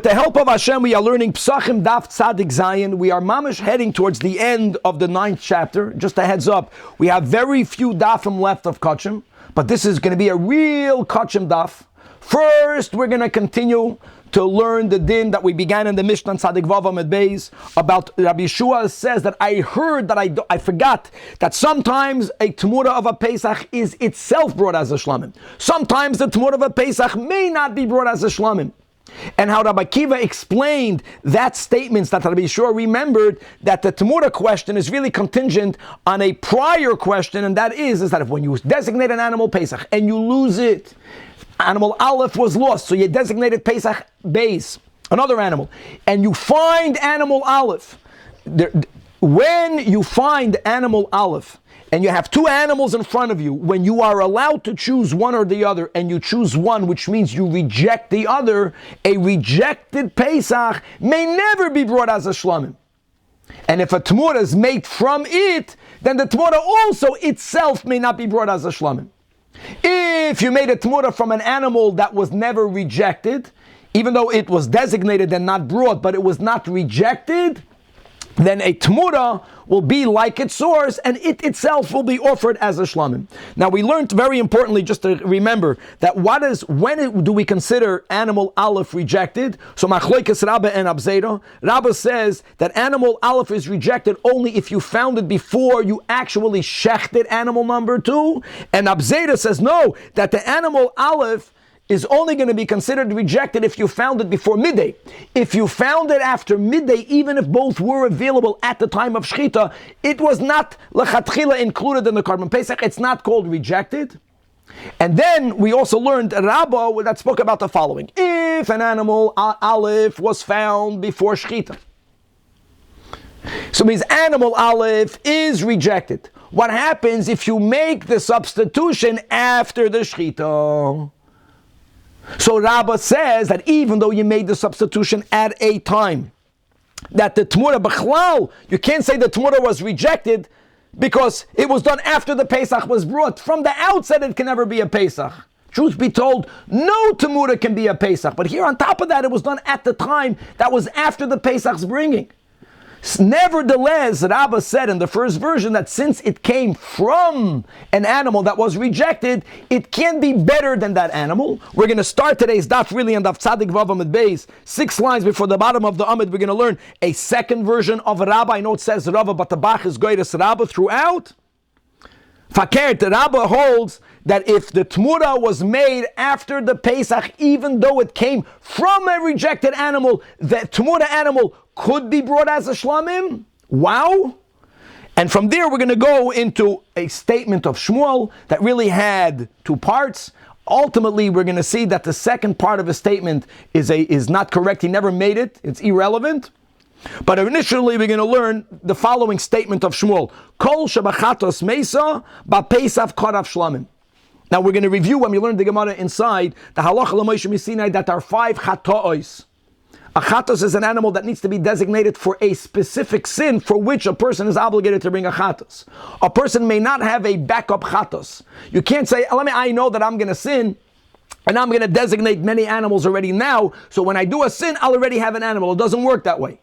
With the help of Hashem, we are learning Pesachim Daf Tzadik Zayin. We are mamish heading towards the end of the 9th chapter. Just a heads up, we have very few dafim left of Kachim, but this is going to be a real Kachim daf. First, we're going to continue to learn the din that we began in the Mishnah Tzadik Vav Amud Beis about Rabbi Yeshua says that I heard that I forgot that sometimes a Tmura of a Pesach is itself brought as a Shlamim. Sometimes the Tmura of a Pesach may not be brought as a Shlamim. And how Rabbi Akiva explained that statements that Rabbi Yeshua remembered that the Tmura question is really contingent on a prior question, and that is that if when you designate an animal Pesach and you lose it, animal Aleph was lost, so you designated Pesach Beis, another animal, and you find animal Aleph. When you find animal Aleph, and you have two animals in front of you, when you are allowed to choose one or the other, and you choose one, which means you reject the other, a rejected Pesach may never be brought as a Shlamim. And if a Tmura is made from it, then the Tmura also itself may not be brought as a Shlamim. If you made a Tmura from an animal that was never rejected, even though it was designated and not brought, but it was not rejected, then a Tmura will be like its source, and it itself will be offered as a Shlamim. Now we learned very importantly, just to remember, that when do we consider animal Aleph rejected? So Machlokes Rabbah and Abzeda. Rabbah says that animal Aleph is rejected only if you found it before you actually shechted animal number 2. And Abzeda says no, that the animal Aleph is only going to be considered rejected if you found it before midday. If you found it after midday, even if both were available at the time of Shechita, it was not lechatchila included in the Korban Pesach. It's not called rejected. And then we also learned Rabbah that spoke about the following: if an animal Aleph was found before Shechita, so it means animal Aleph is rejected. What happens if you make the substitution after the Shechita? So Rabbah says that even though you made the substitution at a time that the Tmura B'chlal, you can't say the Tmura was rejected because it was done after the Pesach was brought. From the outset it can never be a Pesach. Truth be told, no Tmura can be a Pesach. But here on top of that, it was done at the time that was after the Pesach's bringing. Nevertheless, Rabbah said in the first version that since it came from an animal that was rejected, it can be better than that animal. We're going to start today's daf really on daf Tzadik Vav Amud Beis. 6 lines before the bottom of the Amud, we're going to learn a second version of Rabbah. I know it says Rabbah, but the Bach is Goyres Rabbah throughout. Fakert, the Rabbah holds that if the Tmura was made after the Pesach, even though it came from a rejected animal, the Tmura animal could be brought as a Shlamim. Wow! And from there we're going to go into a statement of Shmuel that really had 2 parts. Ultimately, we're going to see that the second part of his statement is not correct. He never made it. It's irrelevant. But initially, we're going to learn the following statement of Shmuel: Kol shebachatos meisa ba'pesav korav shlamim. Now we're going to review when we learn the Gemara inside the halacha l'Moshe Misinai that there are 5 chatoos. A chatos is an animal that needs to be designated for a specific sin for which a person is obligated to bring a chatos. A person may not have a backup chatos. You can't say, I know that I'm going to sin, and I'm going to designate many animals already now, so when I do a sin, I'll already have an animal. It doesn't work that way.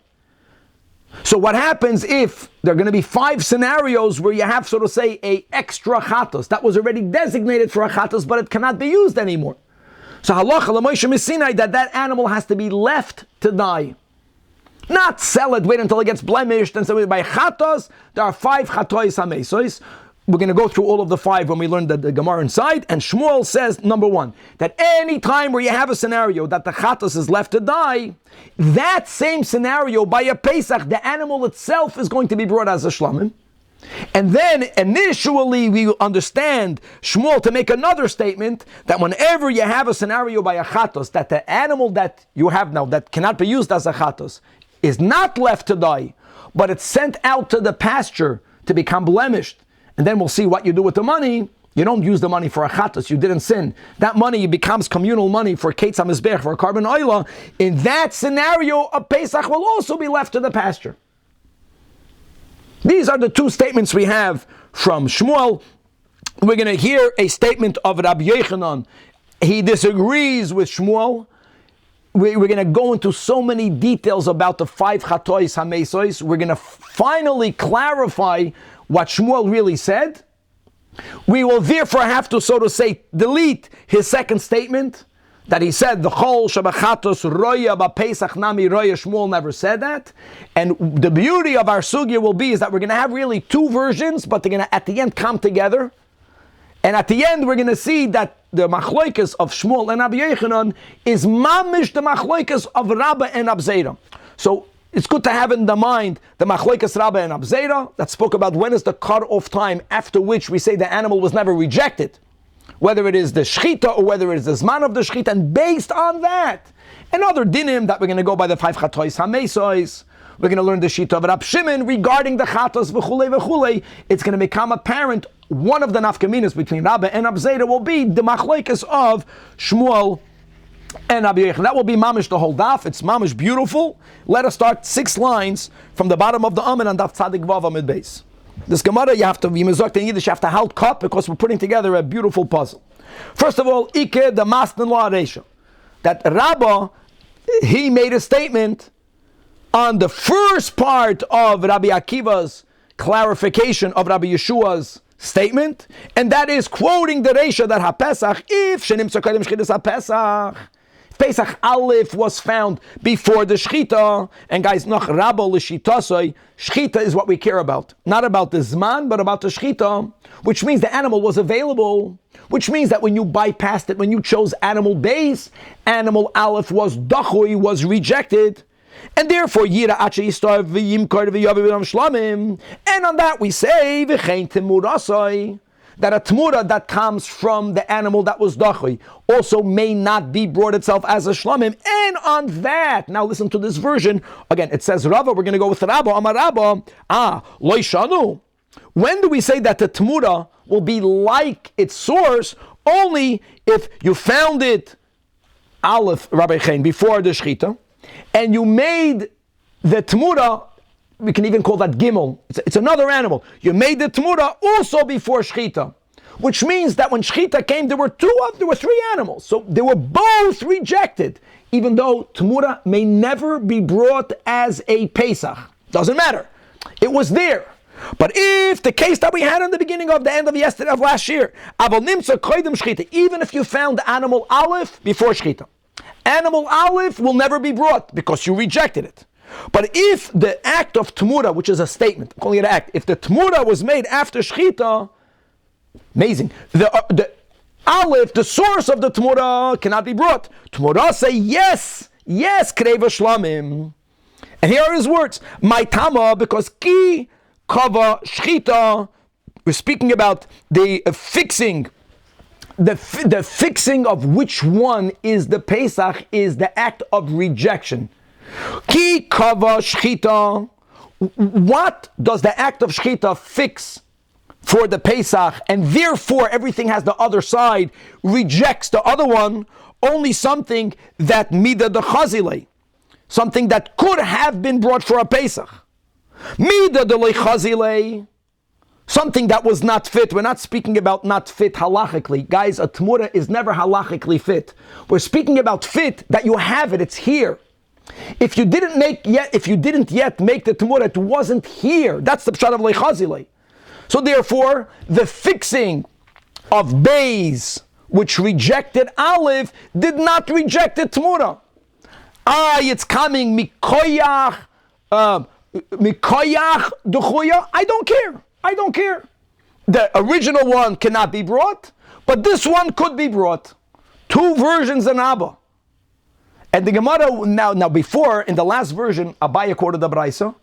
So what happens if there are going to be 5 scenarios where you have, so to say, a extra chatos that was already designated for a chatos, but it cannot be used anymore? So halacha l'Moshe Misinai that animal has to be left to die. Not sell it, wait until it gets blemished, and so by chatos, there are 5 chatois hamesos. We're going to go through all of the 5 when we learn the Gemara inside. And Shmuel says, number 1, that any time where you have a scenario that the chatos is left to die, that same scenario by a Pesach, the animal itself is going to be brought as a Shlamim. And then initially we understand Shmuel to make another statement that whenever you have a scenario by a chatos, that the animal that you have now that cannot be used as a chatos is not left to die, but it's sent out to the pasture to become blemished. And then we'll see what you do with the money. You don't use the money for a chatos, you didn't sin. That money becomes communal money for Ketz HaMizbech, for a carbon oila. In that scenario, a Pesach will also be left to the pasture. These are the 2 statements we have from Shmuel. We're going to hear a statement of Rabbi Yochanan. He disagrees with Shmuel. we're going to go into so many details about the 5 chatois hamesois. We're going to finally clarify what Shmuel really said. We will therefore have to, so to say, delete his second statement that he said the chol shabachatos roya ba'pesach nami roya. Shmuel never said that. And the beauty of our sugya will be is that we're going to have really 2 versions, but they're going to at the end come together. And at the end, we're going to see that the machloikas of Shmuel and Rabbi Yochanan is mamish the machloikas of Rabba and Abzera. So it's good to have in the mind the machloikas Rabba and Abzera that spoke about when is the cut-off time after which we say the animal was never rejected, whether it is the shchita or whether it is the zman of the shchita, and based on that, and other dinim that we're going to go by the 5 chatois hamesois. We're going to learn the shita of Rab Shimon regarding the chatos v'chulei v'chulei. It's going to become apparent one of the nafkaminas between Rabba and Abzera will be the machlekes of Shmuel and Rabbi Yochanan. That will be mamish the whole daf. It's mamish beautiful. Let us start 6 lines from the bottom of the Amen on daf tzadik vav amid beis. This Gemara you have to be mezoked in Yiddish. You have to halt cut because we're putting together a beautiful puzzle. First of all, Ike the Masnan Law Reisha, that Rabba he made a statement on the first part of Rabbi Akiva's clarification of Rabbi Yeshua's statement, and that is quoting the Reisha that HaPesach, if Shenim Tzakadim Shchitas HaPesach, Pesach Aleph was found before the Shchita, and guys, Noch Rabba L'Shitasoi, Shchita is what we care about. Not about the Zman, but about the Shchita, which means the animal was available, which means that when you bypassed it, when you chose animal base, animal Aleph was Dachui, was rejected, and therefore Yira Acha Yistar V'Yimkar V'Yavi V'Ram Shlamim, and on that we say V'chein Temurasoi, that a Temura that comes from the animal that was Dachui also may not be brought itself as a Shlamim, and on that, now listen to this version, again it says Rava, we're going to go with Rabba, Amar Rabba, Loi Shanu. When do we say that the Temura will be like its source? Only if you found it Aleph Rabbi Chaim before the Shchita, and you made the Temura, we can even call that Gimel, it's another animal. You made the Temura also before Shchita, which means that when Shchita came, there were 3 animals. So they were both rejected, even though Temura may never be brought as a Pesach. Doesn't matter. It was there. But if the case that we had in the beginning of the end of last year, even if you found animal Aleph before Shchita, animal Aleph will never be brought because you rejected it. But if the act of Temura, which is a statement, I'm calling it an act, if the Temura was made after Shchita, amazing, the Aleph, the source of the Temura, cannot be brought. Temura say yes, Kreva Shlamim. And here are his words, my Tama, because Ki Kava Shchita, we're speaking about the fixing. The fixing of which one is the Pesach is the act of rejection. Ki kava shchita. What does the act of shchita fix for the Pesach? And therefore everything has the other side, rejects the other one. Only something that mida de chazile, something that could have been brought for a Pesach. Mida de le chazile, something that was not fit. We're not speaking about not fit halachically. Guys, a Temura is never halachically fit. We're speaking about fit, that you have it, it's here. If you didn't yet make the Temura, it wasn't here. That's the pshat of leichazile. So therefore, the fixing of Beis, which rejected Aleph, did not reject the Temura. It's coming mikoyach duchuya. I don't care. The original one cannot be brought, but this one could be brought. 2 versions in Abba. And the Gemara, now before, in the last version, Abaya quoted the Braisa,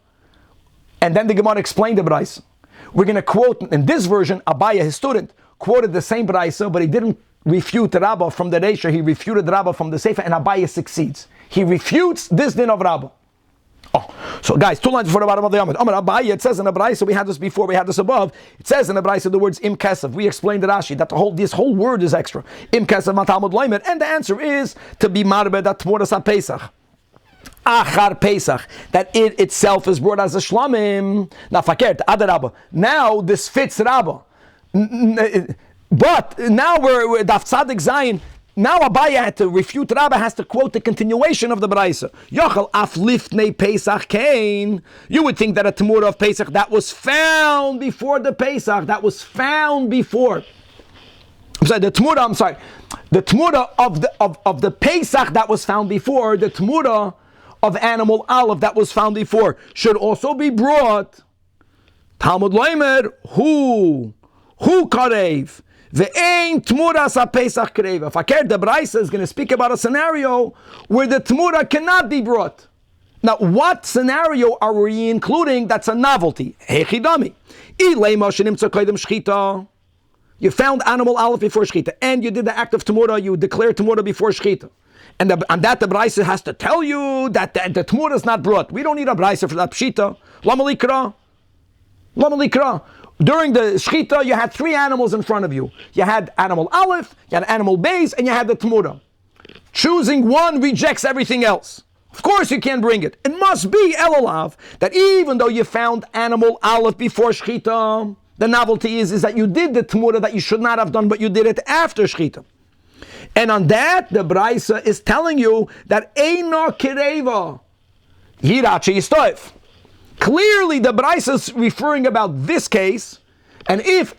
and then the Gemara explained the Braisa. We're going to quote, in this version, Abaya, his student, quoted the same Braisa, but he didn't refute the Rabbah from the Reisha, he refuted the Rabbah from the Sefer, and Abaya succeeds. He refutes this din of Rabbah. So guys, 2 lines before the bottom of the Amud. Amar Abaya, it says in the Braisa, we had this before, we had this above. It says in the Braisa the words im kesav. We explained the Rashi that this whole word is extra. Im kesav matalmud loimer, and the answer is to be marbe that tmuras Pesach. Achar Pesach, that it itself is brought as a shlamim. Now fakert adar Rabba. Now this fits Rabba. But now we're daf tzadik zayin. now Abaye had to refute. Rabba has to quote the continuation of the Braisa. Yochel af lifnei Pesach kain. You would think that a Tamura of Pesach that was found before the Pesach, that was found before. The Tamura of the Pesach that was found before, the Tamura of animal olive that was found before, should also be brought. Talmud Loimer, who karev, ve'ein Tmuras ha-Pesach kareva. Fakir the Braisa is going to speak about a scenario where the Tmura cannot be brought. Now, what scenario are we including that's a novelty? Hechidami. You found animal olive before Shechita, and you did the act of Tamura, you declared Tamura before Shechita. And that the Braisa has to tell you that the Tamura is not brought. We don't need a Braisa for that Pshita. Lama likra. During the Shechita, you had 3 animals in front of you. You had animal olive, you had animal beis, and you had the Tamura. Choosing one rejects everything else. Of course you can't bring it. It must be Elalav, that even though you found animal olive before Shechita, the novelty is that you did the Tamura that you should not have done, but you did it after Shechita. And on that, the Braisa is telling you that Eino Kireva Yirache Yistoif. Clearly, the Braisa is referring about this case, and if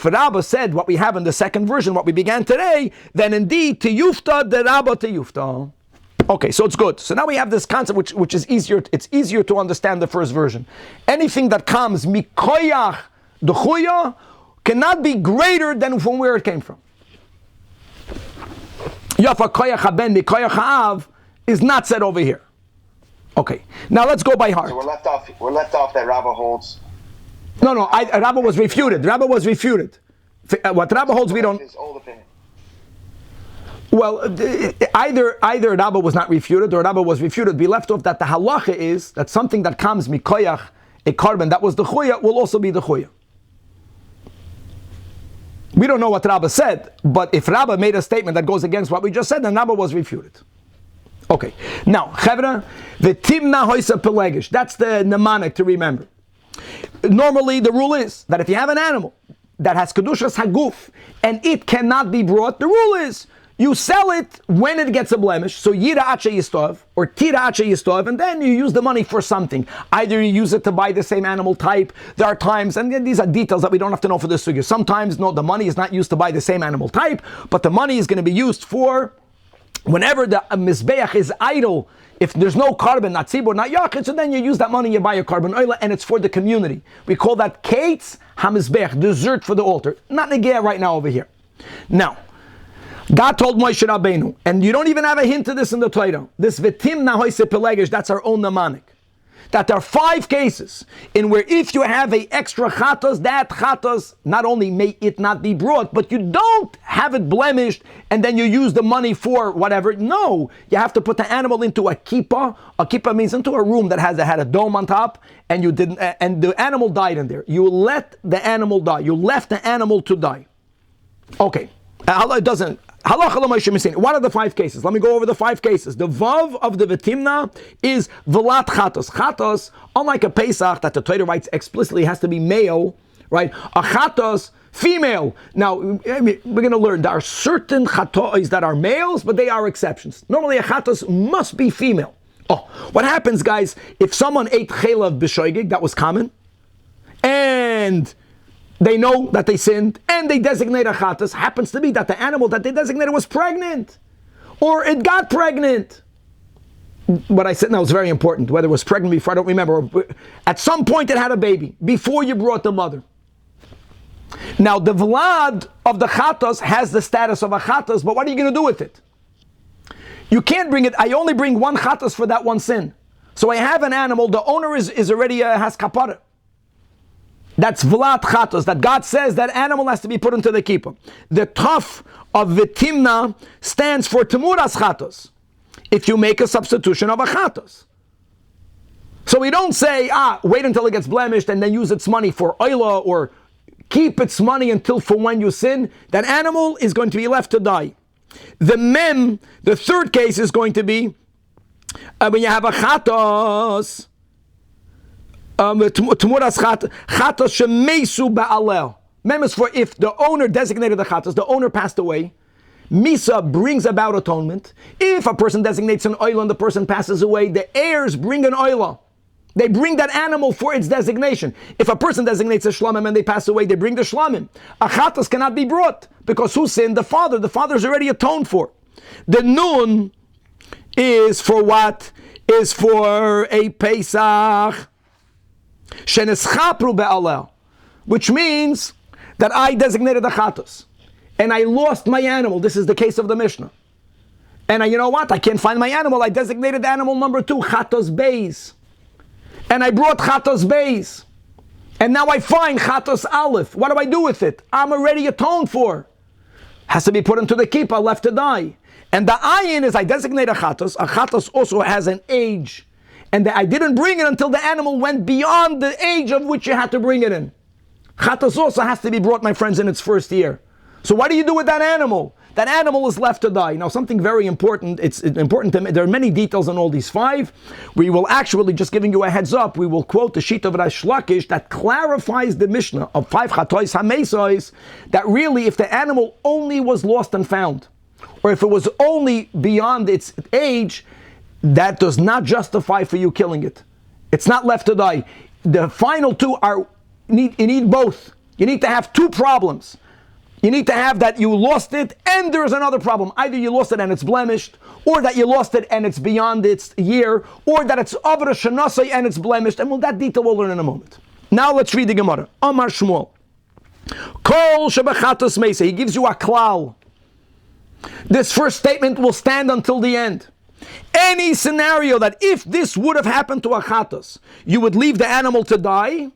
Rabbah said what we have in the second version, what we began today, then indeed Tiyufta the Rabbah Tiyufta. Okay, so it's good. So now we have this concept which is easier. It's easier to understand the first version. Anything that comes mikoyach the chuya cannot be greater than from where it came from. Yafa koyach haben mikoyach ha'av is not said over here. Okay, now let's go by heart. So we're left off that Rabbah holds. No, Rabbah was refuted. What Rabbah holds, we don't. His old opinion. Well, either Rabbah was not refuted or Rabbah was refuted. Be left off that the halacha is that something that comes mikoyach a carbon that was the chuya will also be the chuya. We don't know what Rabbah said, but if Rabbah made a statement that goes against what we just said, then Rabbah was refuted. Okay, now, Chevra, the timna hoisa pelegish, that's the mnemonic to remember. Normally, the rule is that if you have an animal that has kedushas haguf and it cannot be brought, the rule is you sell it when it gets a blemish, so yira ache yistov or tira ache yistov, and then you use the money for something. Either you use it to buy the same animal type. There are times, and these are details that we don't have to know for this sugya. Sometimes, no, the money is not used to buy the same animal type, but the money is going to be used for whenever the mizbeach is idle. If there's no carbon, not tzibur, not yachid, so then you use that money, you buy a carbon oil, and it's for the community. We call that kates hamizbeach, dessert for the altar. Not negea right now over here. Now, God told Moshe Rabbeinu, and you don't even have a hint of this in the Torah. This vitim nahoise pelegish, that's our own mnemonic. That there are 5 cases in where if you have a extra chatos, that chatos, not only may it not be brought, but you don't have it blemished and then you use the money for whatever. No, you have to put the animal into a kippah. A kippah means into a room that had a dome on top, and you didn't, and the animal died in there. You let the animal die. You left the animal to die. Okay, it doesn't. What are the 5 cases? Let me go over the 5 cases. The vav of the vitimna is velat chatos. Chatos, unlike a Pesach that the Torah writes explicitly has to be male, right? A chatos, female. Now, we're going to learn there are certain chatos that are males, but they are exceptions. Normally a chatos must be female. Oh, what happens, guys, if someone ate chelav b'shoigig, that was common, and they know that they sinned, and they designate a chatas, happens to be that the animal that they designated was pregnant, or it got pregnant. What I said now is very important. Whether it was pregnant before, I don't remember. At some point it had a baby, before you brought the mother. Now the vlad of the chatas has the status of a chatas, but what are you going to do with it? You can't bring it. I only bring one chatas for that one sin. So I have an animal, the owner is already has kapara. That's Vlad Chatos, that God says that animal has to be put into the kippah. The Taf of Vitimna stands for Temuras Chatos, if you make a substitution of a Chatos. So we don't say, wait until it gets blemished and then use its money for oila, or keep its money until for when you sin. That animal is going to be left to die. The 3rd case is going to be when you have a Chatos, Temuras chatos shemesu ba'alel. Mem is for if the owner designated the chatos, the owner passed away. Misa brings about atonement. If a person designates an oila and the person passes away, the heirs bring an oila. They bring that animal for its designation. If a person designates a shlamim and they pass away, they bring the shlamim. A chatas cannot be brought because who sinned? The father. The father is already atoned for. The nun is for what? Is for a Pesach sheneschapru be'aleh, which means that I designated a chatas and I lost my animal. This is the case of the Mishnah. And you know what? I can't find my animal. I designated animal number 2, chatas beis. And I brought chatos beis. And now I find chatos aleph. What do I do with it? I'm already atoned for. Has to be put into the kippah, left to die. And the ayin is I designate a chatos. A chatos also has an age. And I didn't bring it until the animal went beyond the age of which you had to bring it in. Chatos also has to be brought, my friends, in its first year. So what do you do with that animal? That animal is left to die. Now, something very important, it's important to me. There are many details on all these 5. We will actually, just giving you a heads up, we will quote the sheet of Rash Lakish that clarifies the Mishnah of 5 chatois hamesois, that really if the animal only was lost and found, or if it was only beyond its age, that does not justify for you killing it. It's not left to die. The final 2 are, you need both. You need to have 2 problems. You need to have that you lost it and there is another problem. Either you lost it and it's blemished, or that you lost it and it's beyond its year, or that it's avra shenasai and it's blemished. And that detail we'll learn in a moment. Now let's read the Gemara. Amar Shmuel. Kol shebechatos meisa. He gives you a klal. This first statement will stand until the end. Any scenario that if this would have happened to a chatos, you would leave the animal to die.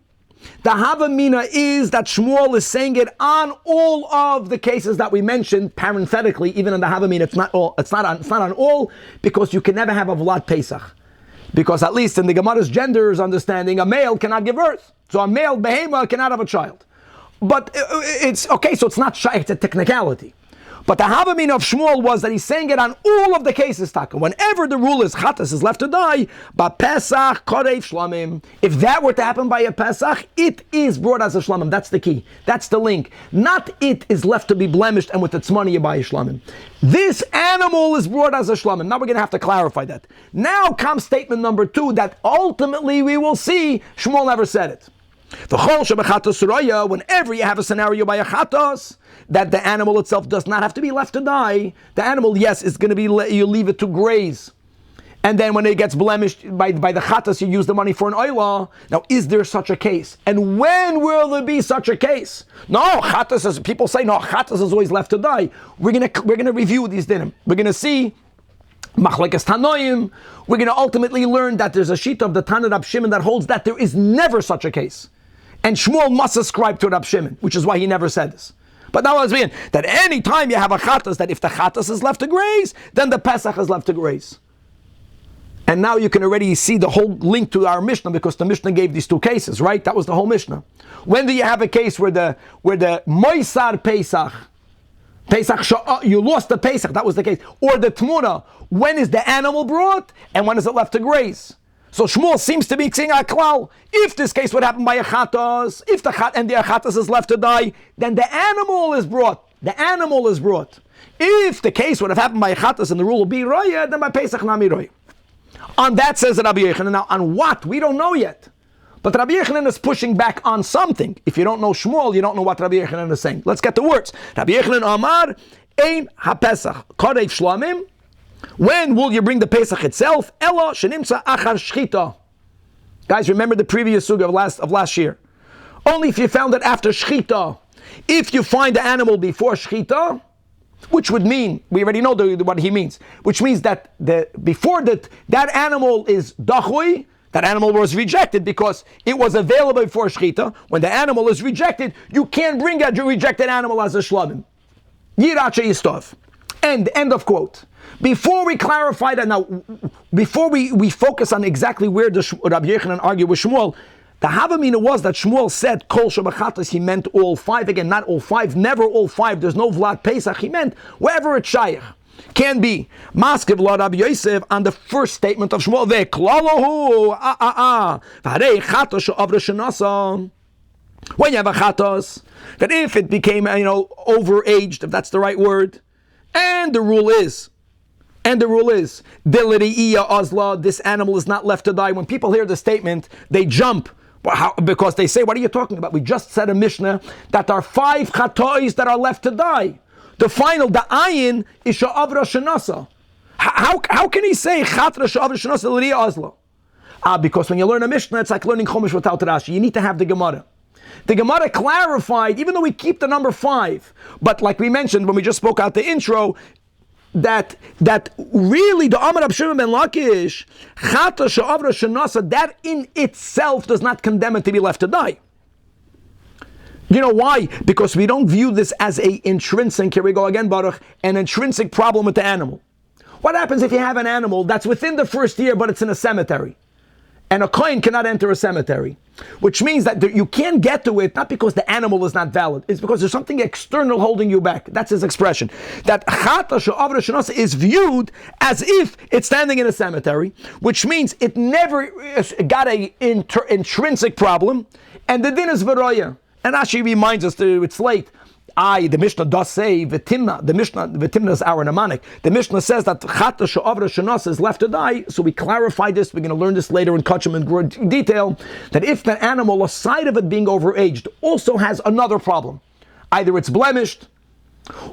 The Havamina is that Shmuel is saying it on all of the cases that we mentioned parenthetically, even in the Havamina. It's not all. It's not on all, because you can never have a Vlad Pesach, because at least in the Gemara's gender's understanding, a male cannot give birth, so a male behema cannot have a child. But it's okay. So it's not shy. It's a technicality. But the Havamina of Shmuel was that he's saying it on all of the cases, Taka. Whenever the rule is chatas is left to die, but Pesach, Korev Shlamim, if that were to happen by a Pesach, it is brought as a Shlamim. That's the key. That's the link. Not it is left to be blemished and with its money you buy a Shlamim. This animal is brought as a Shlamim. Now we're going to have to clarify that. Now comes statement number 2 that ultimately we will see Shmuel never said it. The chol shebechatos suraya, whenever you have a scenario by a chatos, that the animal itself does not have to be left to die. The animal, yes, is going to be, you leave it to graze. And then when it gets blemished by the chatas, you use the money for an oila. Now, is there such a case? And when will there be such a case? No, chatas is, people say, no, chatas is always left to die. We're gonna review these dinim. We're going to see Machlekes Tanoim. We're going to ultimately learn that there's a sheet of the Tanach Rab Shimon that holds that there is never such a case. And Shmuel must ascribe to Rab Shimon, which is why he never said this. But now let's begin. That any time you have a chatas, that if the chatas is left to graze, then the Pesach is left to graze. And now you can already see the whole link to our Mishnah, because the Mishnah gave these 2 cases, right? That was the whole Mishnah. When do you have a case where the Moisar Pesach, you lost the Pesach, that was the case. Or the Tmuna, when is the animal brought and when is it left to graze? So Shmuel seems to be saying a klal. If this case would happen by a chatas, if the chatas is left to die, then the animal is brought. The animal is brought. If the case would have happened by a chatas and the rule will be roya, then by Pesach nami roya. On that says Rabbi Yochanan. Now on what? We don't know yet. But Rabbi Yochanan is pushing back on something. If you don't know Shmuel, you don't know what Rabbi Yochanan is saying. Let's get the words. Rabbi Yochanan Amar, Ein HaPesach, Korev Shlamim. When will you bring the Pesach itself? Elo shenimtza achar shchita. Guys, remember the previous sugya of last year. Only if you found it after shchita. If you find the animal before shchita, which would mean, we already know what he means, which means that before that animal is dachui, that animal was rejected because it was available before shchita. When the animal is rejected, you can't bring a rejected animal as a shlamim. Yiracha yistov. End of quote. Before we clarify that now, before we focus on exactly where the Rabbi Yochanan argued with Shmuel, the Havamina was that Shmuel said Kol Shebechatos, he meant all 5. Again, not all 5, never all 5. There's no Vlad Pesach. He meant wherever it's Shaykh. Can be Maskiv Lord Rabbi Yosef on the first statement of Shmuel. When you have a chatos, that if it became overaged, if that's the right word, And the rule is, Diliriya Ozla, this animal is not left to die. When people hear the statement, they jump. Because they say, what are you talking about? We just said a Mishnah that there are 5 chatois that are left to die. The final, the ayin, is sha'avra shenasa. How can he say chatra sha'avra shenasa l'riya azla? Because when you learn a Mishnah, it's like learning Chumash without Rashi. You need to have the Gemara. The Gemara clarified, even though we keep the number 5, but like we mentioned when we just spoke out the intro, that really the Amar Rab Shimon ben Lakish, chata she'avra shenasa, that in itself does not condemn it to be left to die. You know why? Because we don't view this as a intrinsic, here we go again, Baruch, an intrinsic problem with the animal. What happens if you have an animal that's within the first year, but it's in a cemetery? And a kohen cannot enter a cemetery, which means that you can't get to it, not because the animal is not valid, it's because there's something external holding you back. That's his expression. That chata she'avra shenasa is viewed as if it's standing in a cemetery, which means it never got an intrinsic problem, and the din is v'roya. And Rashi reminds us that it's late. The Mishnah does say v'timna. The v'timna is our mnemonic. The Mishnah says that chata she'avra shenasa is left to die. So we clarify this. We're going to learn this later in Kachim in detail. That if the animal, aside of it being overaged, also has another problem, either it's blemished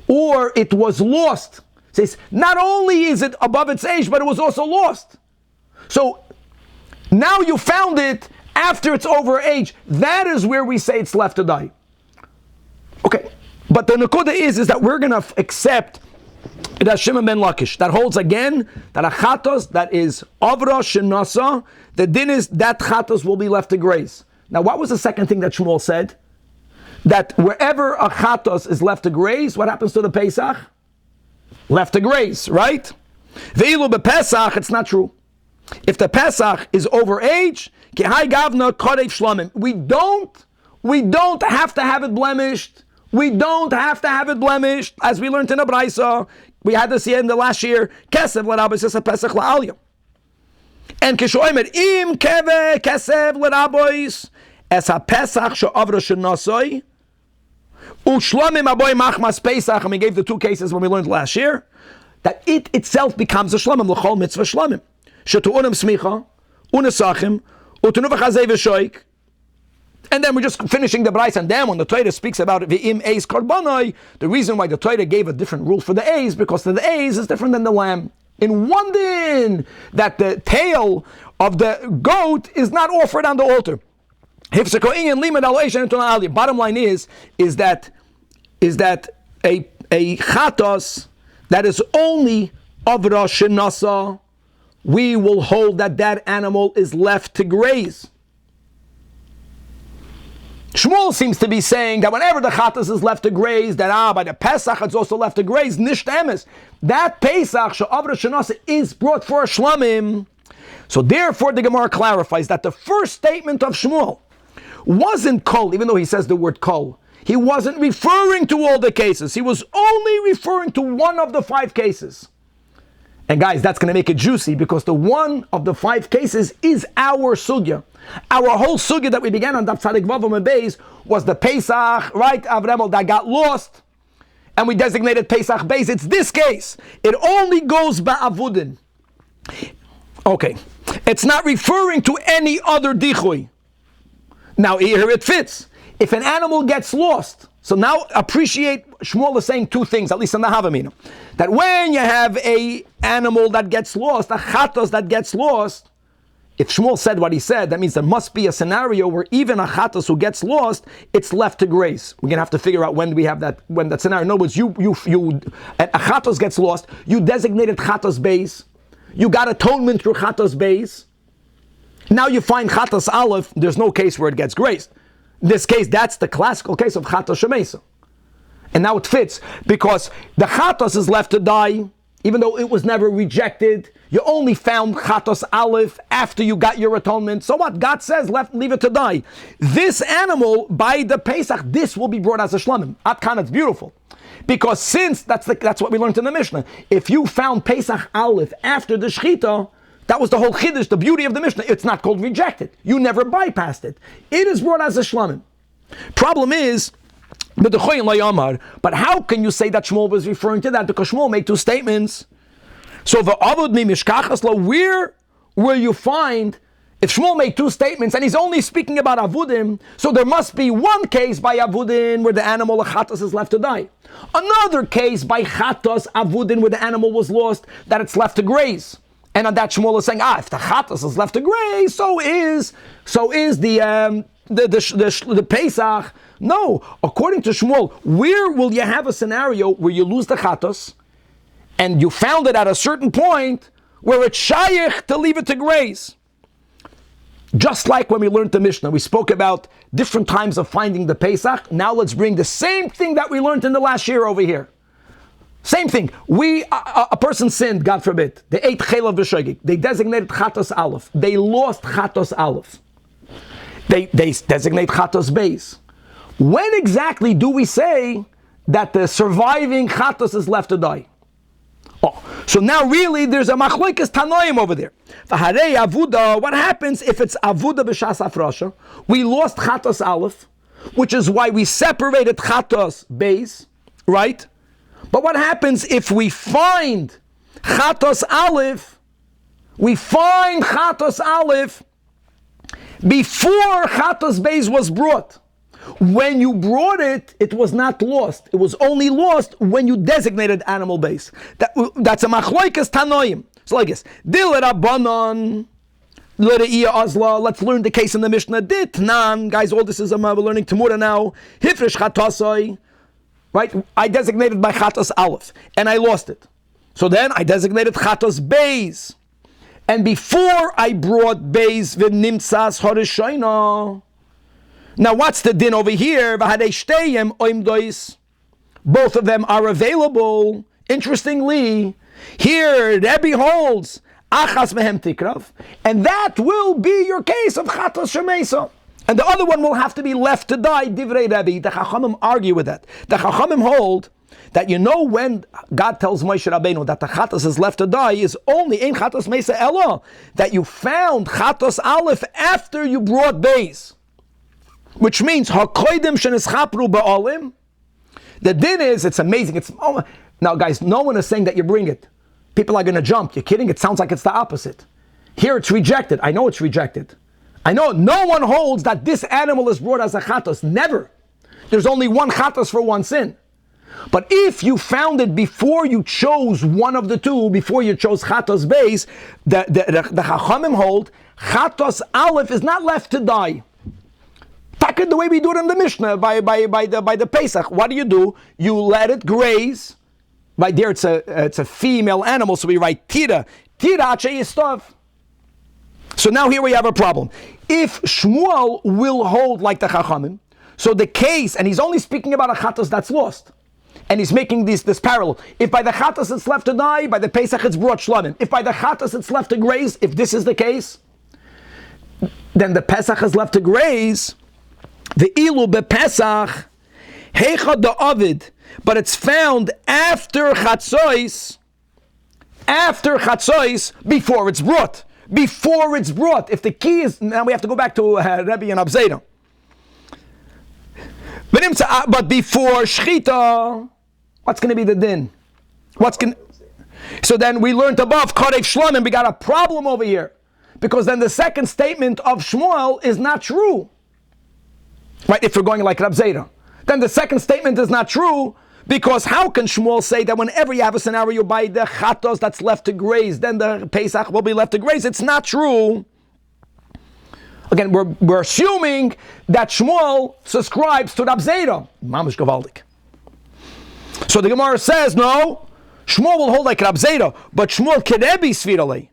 or it was lost. It says not only is it above its age, but it was also lost. So now you found it after it's overaged. That is where we say it's left to die. Okay. But the Nakuda is that we're going to accept that Shimon ben Lakish, that holds again, that a chatos, that is avra shenasa, the din is that chatos will be left to graze. Now what was the second thing that Shmuel said? That wherever a chatos is left to graze, what happens to the Pesach? Left to graze, right? Ve'ilu bePesach, it's not true. If the Pesach is overage, kehai gavna karev shlamim. We don't have to have it blemished. We don't have to have it blemished, as we learned in a Braisa. We had this here in the last year. Kesev l'rabos is a Pesach la'Aliyah. And kishoimer im keve kesev l'rabos es ha Pesach she'avra shenasoi u'shlamim aboy machmas Pesach. And we gave the 2 cases when we learned last year that it itself becomes a shlamim l'chol mitzvah shlamim shetu'unim smicha u'nesachim u'tenuvach hazei v'shoik. And then we're just finishing the Braisa, and then when the Torah speaks about v'im eis korbanoi, the reason why the Torah gave a different rule for the eis, because the eis is different than the lamb. In one din, that the tail of the goat is not offered on the altar. Bottom line is that a chatos that is only avra shenasa, we will hold that animal is left to graze. Shmuel seems to be saying that whenever the chatas is left to graze, that by the Pesach it's also left to graze, nisht emes. That Pesach, she'avra shenasa, is brought for a shlamim. So therefore the Gemara clarifies that the first statement of Shmuel wasn't kol, even though he says the word kol. He wasn't referring to all the cases. He was only referring to one of the 5 cases. And guys, that's going to make it juicy, because the one of the 5 cases is our sugya. Our whole sugya that we began on Daf Tzadik Vav and Beis was the Pesach, right, Avremel, that got lost, and we designated Pesach Beis. It's this case. It only goes ba'avudin. Okay. It's not referring to any other dichui. Now here it fits. If an animal gets lost, so now appreciate, Shmuel is saying 2 things, at least in the Havamina. That when you have a animal that gets lost, a chatos that gets lost, if Shmuel said what he said, that means there must be a scenario where even a chatos who gets lost, it's left to graze. We're going to have to figure out when we have that scenario. In other words, a chatos gets lost, you designated chatos base, you got atonement through chatos base, now you find chatos aleph, there's no case where it gets grazed. In this case, that's the classical case of chatos shemesa. And now it fits, because the chatos is left to die, even though it was never rejected. You only found chatos aleph after you got your atonement. So what? God says, leave it to die. This animal, by the Pesach, this will be brought as a shlamim. Atkan, it's beautiful. Because since, that's what we learned in the Mishnah, if you found Pesach aleph after the shechita, that was the whole chiddush, the beauty of the Mishnah. It's not called rejected. You never bypassed it. It is brought as a shlamim. Problem is But how can you say that Shmuel was referring to that? Because Shmuel made two statements. So where will you find, if Shmuel made two statements and he's only speaking about avudim, so there must be one case by avudim where the animal chatos is left to die. Another case by chatos avudim where the animal was lost, that it's left to graze. And on that Shmuel is saying, if the chatos is left to graze, so is the Pesach. No, according to Shmuel, where will you have a scenario where you lose the chatos and you found it at a certain point where it's shayich to leave it to graze? Just like when we learned the Mishnah, we spoke about different times of finding the Pesach. Now let's bring the same thing that we learned in the last year over here. Same thing. A person sinned, God forbid. They ate chelav v'shogeg. They designated chatos aleph. They lost chatos aleph. They designate chatos beis. When exactly do we say that the surviving chatos is left to die? So now really there's a machlokes tanoim over there. V'harei avuda, what happens if it's avuda b'shas afrasha? We lost chatos aleph, which is why we separated chatos beis, right? But what happens if we find chatos aleph? We find chatos aleph before chatos beis was brought. When you brought it, it was not lost. It was only lost when you designated animal base. That's a machlokes tanoim. So like this, dil rabbanon l're'iyah azla. Let's learn the case in the Mishnah. Ditnan, guys. All this is we're learning tomorrow now. Hifresh chatasoi. Right? I designated my chatos aleph and I lost it. So then I designated chatos beis. And before I brought beis v'nimtzas horishoina. Now what's the din over here? Both of them are available. Interestingly, here Rebbe holds achas mehem tikrav, and that will be your case of chatos shemesa. And the other one will have to be left to die, divrei Rebbe. The Chachamim argue with that. The Chachamim hold that when God tells Moshe Rabbeinu that the chatos is left to die is only in chatos mesa ella, that you found chatos aleph after you brought beis. Which means hakoidim shenischapru ba'olim. The din is, it's amazing. Now, guys, no one is saying that you bring it. People are going to jump. You're kidding? It sounds like it's the opposite. Here it's rejected. I know it's rejected. I know no one holds that this animal is brought as a chatos. Never. There's only one chatos for one sin. But if you found it before you chose one of the two, before you chose chatos beis, the Chachamim hold chatos aleph is not left to die. The way we do it in the Mishnah by the Pesach. What do? You let it graze. Right there, it's a female animal, so we write tira stuff. So now here we have a problem. If Shmuel will hold like the Chachamim, so the case, and he's only speaking about a chatos that's lost, and he's making this parallel. If by the chatos it's left to die, by the Pesach it's brought shlamim. If by the chatos it's left to graze, if this is the case, then the Pesach is left to graze. The ilu bePesach heicha the Ovid, but it's found after Chatzois, before it's brought. If the key is, now we have to go back to Rebbe and Abzeda. But before Shchita, what's going to be the din? So then we learned above Karev Shlomim, we got a problem over here, because then the second statement of Shmuel is not true. Right, if we're going like Rab Zera, then the second statement is not true, because how can Shmuel say that whenever you have a scenario by the chatos that's left to graze, then the Pesach will be left to graze? It's not true. Again, we're assuming that Shmuel subscribes to Rab Zera. Mamish Gavaldik. So the Gemara says, no, Shmuel will hold like Rab Zera, but Shmuel Kerebi Svirale.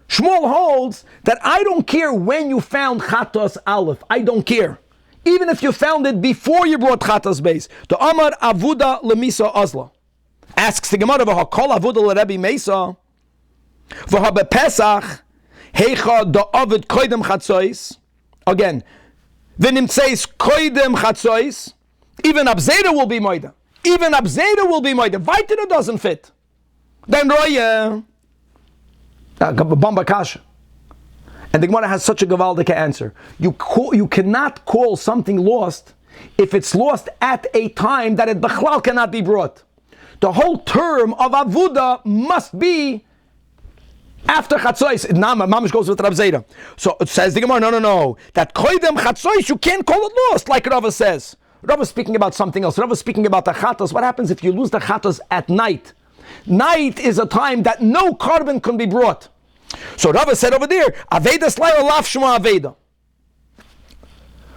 Shmuel holds that I don't care when you found chatos aleph. I don't care. Even if you found it before you brought chatas beis. The Amar Avuda Lemisa Azla. Asks the Gemara, V'hakol Avuda L'Rebbe Mesa, V'ha Pesach Heicha Da Ovid Koidem Chatzois. Again, V'nimtzeis Koidem Chatzois. Even Abzeda will be Moida. Weiter doesn't fit. Then Roya Bamba Kasha. And the Gemara has such a gewaldige answer. You cannot call something lost if it's lost at a time that it bechlal cannot be brought. The whole term of avuda must be after Chatzois. Mamish goes with Rav Zera. So it says the Gemara, no. That koidem Chatzois, you can't call it lost, like Rava says. Rava is speaking about something else. Rava is speaking about the Chatos. What happens if you lose the Chatos at night? Night is a time that no carbon can be brought. So Rava said over there, Aveda Slay Olaf Shema Aveda.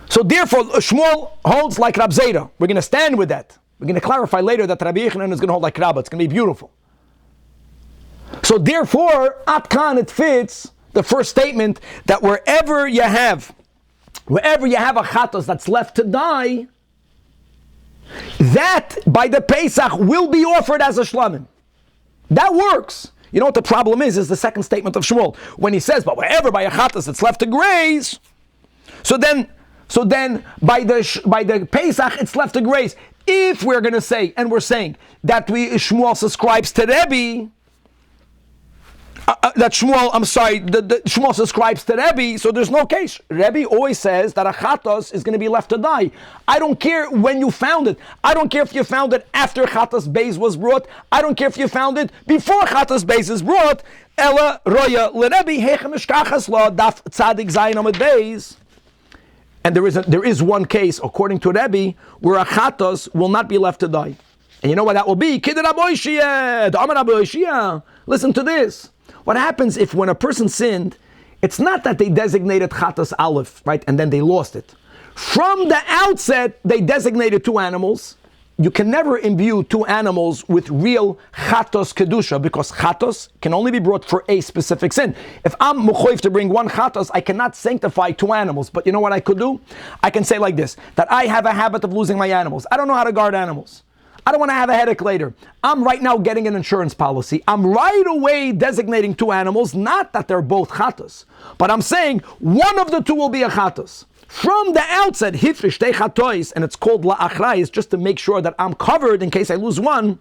So therefore, Shmuel holds like Rab Zera. We're going to stand with that. We're going to clarify later that Rabbi Yechanan is going to hold like Rabba. It's going to be beautiful. So therefore, Atkan, it fits the first statement that wherever you have a chatos that's left to die, that by the Pesach will be offered as a shlamim. That works. You know what the problem is the second statement of Shmuel. When he says, but wherever by a chatos that's left to graze, so then by the Pesach it's left to graze. If we're going to say, and we're saying, that Shmuel subscribes to Rebbe, Shmuel subscribes to Rebbe, so there's no case. Rebbe always says that a chatos is going to be left to die. I don't care when you found it. I don't care if you found it after chatos beis was brought. I don't care if you found it before chatos beis is brought. Ella roya leRebbe hechem eshkachas la daf tzadik zayin amud beis. And there is one case, according to Rebbe, where a chatos will not be left to die. And you know what that will be? Listen to this. What happens if when a person sinned, it's not that they designated chatos aleph, right, and then they lost it. From the outset, they designated two animals. You can never imbue two animals with real chatos kedusha, because chatos can only be brought for a specific sin. If I'm mechoif to bring one chatos, I cannot sanctify two animals. But you know what I could do? I can say like this, that I have a habit of losing my animals. I don't know how to guard animals. I don't want to have a headache later. I'm right now getting an insurance policy. I'm right away designating two animals, not that they're both chatos, but I'm saying one of the two will be a chatos. From the outset, hifrish te chatois, and it's called la'achrayis, just to make sure that I'm covered in case I lose one.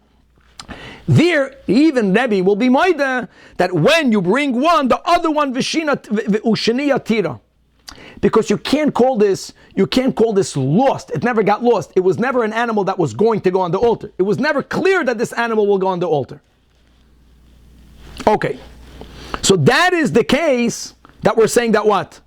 There, even Rebbe will be moida that when you bring one, the other one usheniya tira, because you can't call this lost. It never got lost. It was never an animal that was going to go on the altar. It was never clear that this animal will go on the altar. Okay, so that is the case that we're saying that what?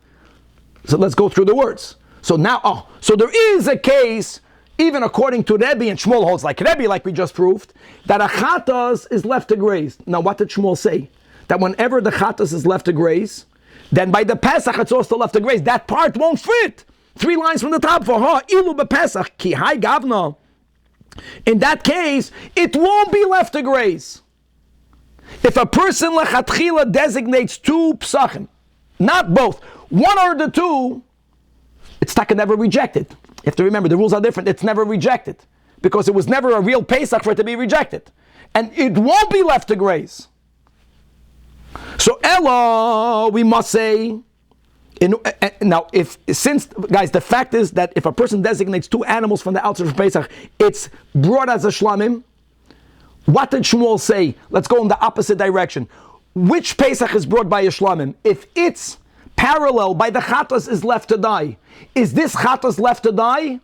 So let's go through the words. So now, so there is a case, even according to Rebbe, and Shmuel holds like Rebbe, like we just proved, that a chatas is left to graze. Now, what did Shmuel say? That whenever the chatas is left to graze, then by the Pesach it's also left to graze. That part won't fit. 3 lines from the top for ilu bePesach ki hai gavna. In that case, it won't be left to graze. If a person lechatchila designates 2 Pesachim, not both, one or the two, it's never rejected. You have to remember, the rules are different. It's never rejected, because it was never a real Pesach for it to be rejected. And it won't be left to graze. So Ella, we must say, the fact is that if a person designates 2 animals from the outside of Pesach, it's brought as a shlamim. What did Shmuel say? Let's go in the opposite direction. Which Pesach is brought by a shlamim? If it's parallel by the chatos is left to die, is this chatos left to die?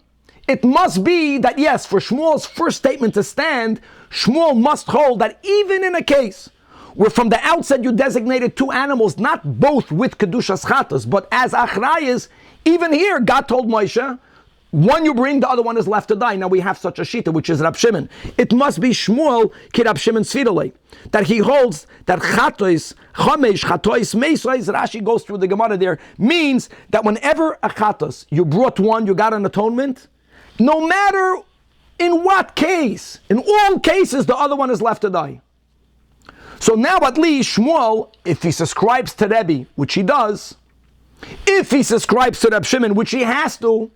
It must be that yes, for Shmuel's first statement to stand, Shmuel must hold that even in a case where from the outset you designated 2 animals, not both with kedushas chatos, but as achrayas, even here God told Moshe, one you bring, the other one is left to die. Now we have such a shita, which is Rab Shimon. It must be Shmuel ki Rab Shimon Sfirale, that he holds that chatois, chomesh, chatois, mesois, Rashi goes through the Gemara there, means that whenever a chatos, you brought one, you got an atonement, no matter in what case, in all cases, the other one is left to die. So now at least Shmuel, if he subscribes to Rebbe, which he does, if he subscribes to Rab Shimon, which he has to,